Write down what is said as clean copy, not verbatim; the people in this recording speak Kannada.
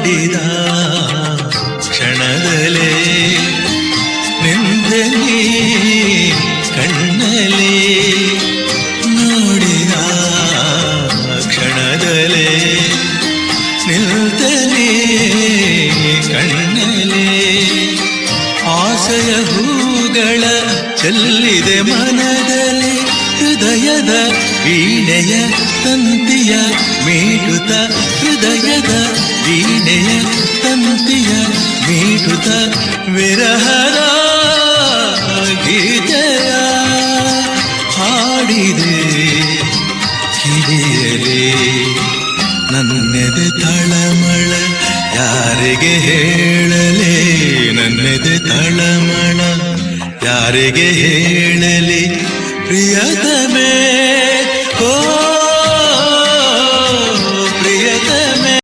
ನೋಡಿದ ಕ್ಷಣದಲೇ ನಿಂದಲೇ ಕಣ್ಣಲೇ ನೋಡಿದ ಕ್ಷಣದಲೇ ನಿಲ್ತಲೇ ಕಣ್ಣಲೇ ಆಸೆಯ ಹೂಗಳ ಚೆಲ್ಲಿದೆ ಮನದಲ್ಲಿ ಹೃದಯದ ವೀಣೆಯ ತಂತಿಯ ಮೀಟುತ್ತ ಹೃದಯದ ವೀಣೆಯ ತಂತಿಯ ಮೀಟುತ್ತ ವಿರಹದ ಗೀತೆಯ ಹಾಡಿದೆ ಕಿವಿಯಲೇ ನನ್ನೆದೆ ತಳಮಳ ಯಾರಿಗೆ ಹೇಳಲೇ ನನ್ನೆದೆ ತಳಮಳ ಯಾರಿಗೆ ಹೇಳಲಿ ಪ್ರಿಯತಮೇ